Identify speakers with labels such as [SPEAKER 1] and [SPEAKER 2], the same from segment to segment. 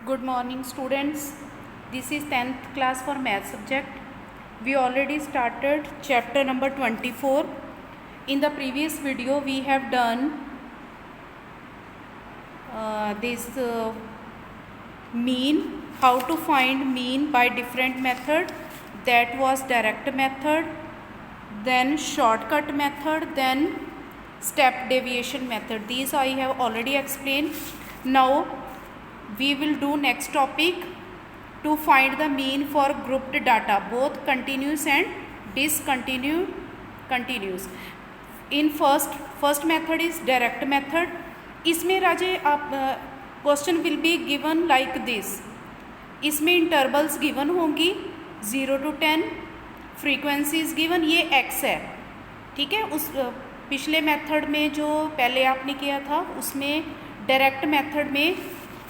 [SPEAKER 1] Good morning students. This is 10th class for math subject. We already started chapter number 24. In the previous video we have done this mean, how to find mean by different method. That was direct method, then shortcut method, then step deviation method. These I have already explained. Now we will do next topic to find the mean for grouped data, both continuous and continuous. In first method is direct method. इसमें राजे आप question will be given like this. इसमें intervals given होंगी 0 to 10, frequencies given, ये x है, ठीक है. उस पिछले मेथड में जो पहले आपने किया था उसमें डायरेक्ट मेथड में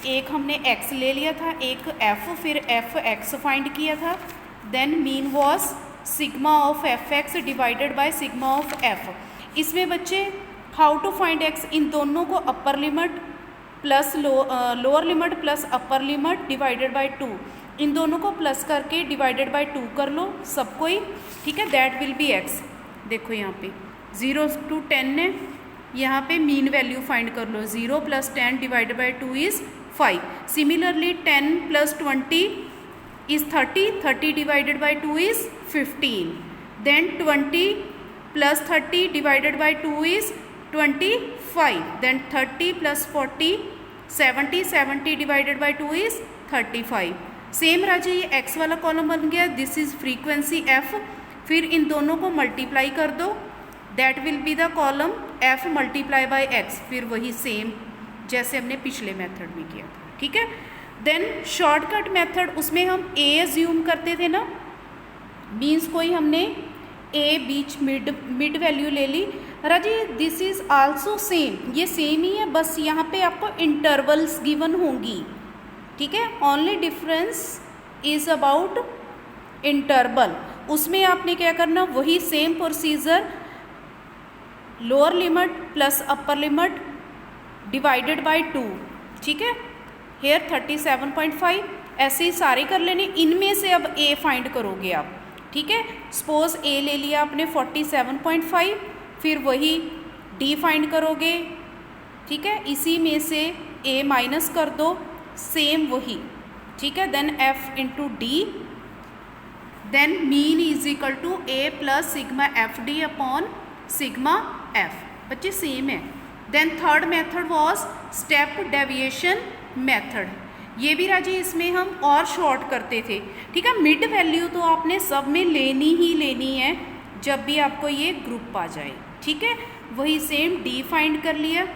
[SPEAKER 1] एक हमने x ले लिया था, एक f, फिर f(x) फाइंड किया था. Then mean was sigma of f(x) divided by sigma of f. इसमें बच्चे हाउ टू फाइंड x, इन दोनों को upper limit plus lower limit plus upper limit divided by 2, इन दोनों को प्लस करके डिवाइडेड बाय 2 कर लो सबको ही, ठीक है. That will be x. देखो यहाँ पे 0 to 10 है, यहाँ पे मीन वैल्यू फाइंड कर लो. 0 + 10 divided by 2 is 5. Similarly 10 + 20 is 30. 30 divided by 2 is 15. Then 20 + 30 divided by 2 is 25. Then 30 + 40 70. 70 divided by 2 is 35. Same राजे ये x वाला कॉलम बन गया. This is frequency f. फिर इन दोनों को मल्टीप्लाई कर दो. That will be the column f × x. फिर वही सेम जैसे हमने पिछले मेथड में किया था, ठीक है. देन शॉर्टकट मेथड, उसमें हम a एज्यूम करते थे ना, मीन्स कोई हमने a बीच मिड वैल्यू ले ली. राजी दिस इज आल्सो सेम, ये सेम ही है, बस यहाँ पे आपको इंटरवल्स गिवन होंगी, ठीक है. Only difference is about interval. उसमें आपने क्या करना, वही same procedure, lower limit plus upper limit divided by 2, ठीक है. हेयर 37.5. ऐसे ही सारे कर लेने. इनमें से अब a फाइंड करोगे आप, ठीक है. सपोज a ले लिया आपने 47.5, फिर वही d फाइंड करोगे, ठीक है. इसी में से a माइनस कर दो, सेम वही, ठीक है. Then f × d. Then mean is equal to a + sigma fd upon sigma f. बच्चे सेम है. Then third method was step deviation method. ये भी राजी इसमें हम और शॉर्ट करते थे, ठीक है. मिड वैल्यू तो आपने सब में लेनी ही लेनी है जब भी आपको ये ग्रुप आ जाए, ठीक है. वही सेम d फाइंड कर लिया.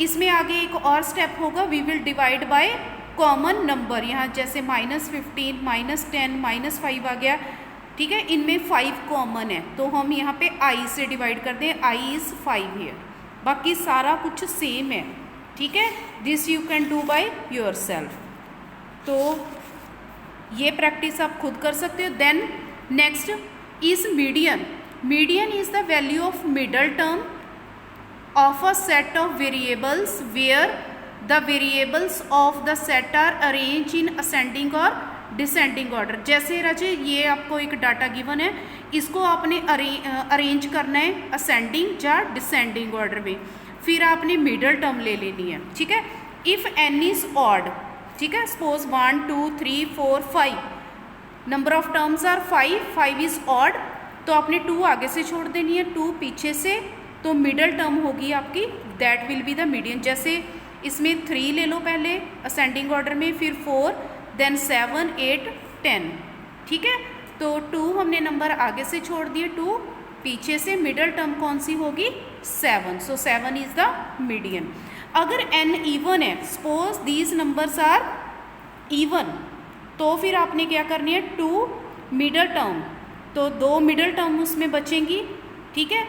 [SPEAKER 1] इसमें आगे एक और स्टेप होगा, we will divide by common number. यहाँ जैसे -15 -10 -5 आ गया, ठीक है. इनमें 5 कॉमन है तो हम यहाँ पे i से डिवाइड कर दें. i is 5 here. बाकी सारा कुछ सेम है, ठीक है. This you can do by yourself. तो ये प्रैक्टिस आप खुद कर सकते हो. Then next is median. Median is the value of middle term of a set of variables where the variables of the set are arrange in ascending or descending order. जैसे राजे ये आपको एक डाटा गिवन है, इसको आपने arrange करना है असेंडिंग या डिसेंडिंग ऑर्डर में. फिर आपने मिडल टर्म ले लेनी है, ठीक है. इफ़ n इज ऑड, ठीक है. Suppose 1 2 3 4 5 number of terms are 5 is odd, तो आपने 2 आगे से छोड़ देनी है, 2 पीछे से, तो मिडल टर्म होगी आपकी. That will be the median. जैसे इसमें 3 ले लो पहले असेंडिंग ऑर्डर में, फिर 4, देन 7 8 10, ठीक है. तो 2 हमने नंबर आगे से छोड़ दिए, 2 पीछे से, मिडल टर्म कौन सी होगी 7. So 7 is the median. अगर n इवन है, suppose these numbers are even, तो फिर आपने क्या करनी है, 2 मिडल टर्म, तो 2 मिडल टर्म उसमें बचेंगी, ठीक है.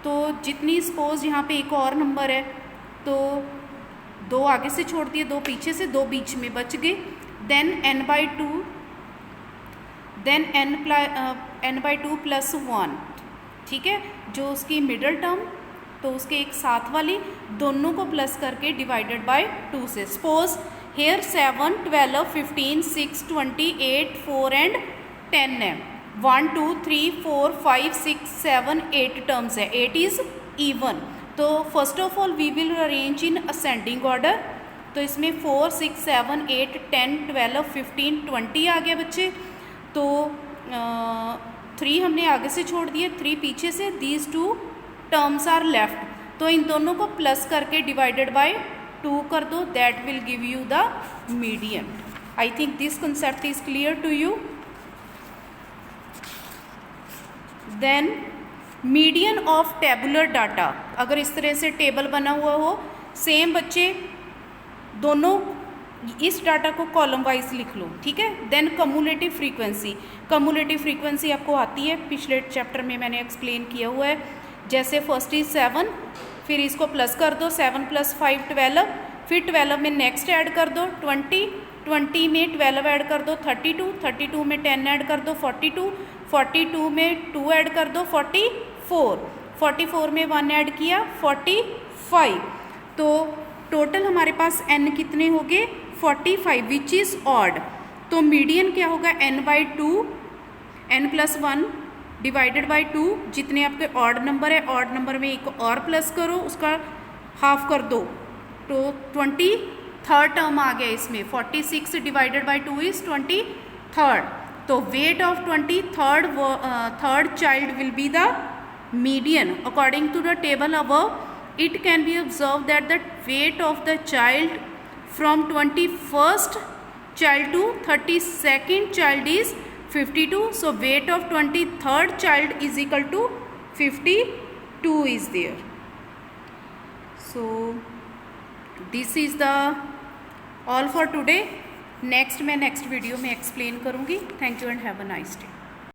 [SPEAKER 1] तो जितनी सपोज यहाँ पे एक और नंबर है, तो 2 आगे से छोड़ दिए, 2 पीछे से, 2 बीच में बच गए. देन n/2, देन n/2 + 1, ठीक है. जो उसकी मिडल टर्म, तो उसके एक साथ वाली, दोनों को प्लस करके डिवाइडेड बाय 2 से. सपोज हेयर 7, 12, 15, 6, 20, 8, 4 एंड 10 है। 1, 2, 3, 4, 5, 6, 7, 8 टर्म्स है। 8 इज़ इवन। तो first of all we will arrange in ascending order. तो इसमें 4, 6, 7, 8, 10, 12, 15, 20 आ गया बच्चे। तो 3 हमने आगे से छोड़ दिए, 3 पीछे से। These 2 terms are left. तो इन दोनों को प्लस करके डिवाइडेड बाय 2 कर दो, that will give you the median. I think this concept is clear to you. Then median of tabular data. अगर इस तरह से टेबल बना हुआ हो, सेम बच्चे दोनों इस डाटा को कॉलम वाइज लिख लो, ठीक है। Then cumulative frequency. Cumulative frequency आपको आती है, पिछले चैप्टर में मैंने एक्सप्लेन किया हुआ है। जैसे फर्स्ट इज 7, फिर इसको प्लस कर दो, 7 + 5 12, फिर 12 में नेक्स्ट ऐड कर दो 20, 20 में 12 ऐड कर दो 32, 32 में 10 ऐड कर दो 42, 42 में 2 ऐड कर दो 44, 44 में 1 ऐड किया 45। तो टोटल हमारे पास n कितने हो गए 45, विच इज़ ऑड। तो मीडियन क्या होगा n/2, n + 1 डिवाइडेड बाई 2। जितने आपके ऑड नंबर है, ऑड नंबर में एक और प्लस करो, उसका हाफ कर दो, तो 23rd टर्म आ गया इसमें। 46 डिवाइडेड बाई 2 इज 23rd। तो weight of 23rd child will be the median according to the table above. it can be observed that the weight of the child from 21st child to 32nd child is 52. So weight of 23rd child is equal to 52 is there. So this is the all for today. Next मैं next video में explain करूँगी. Thank you and have a nice day.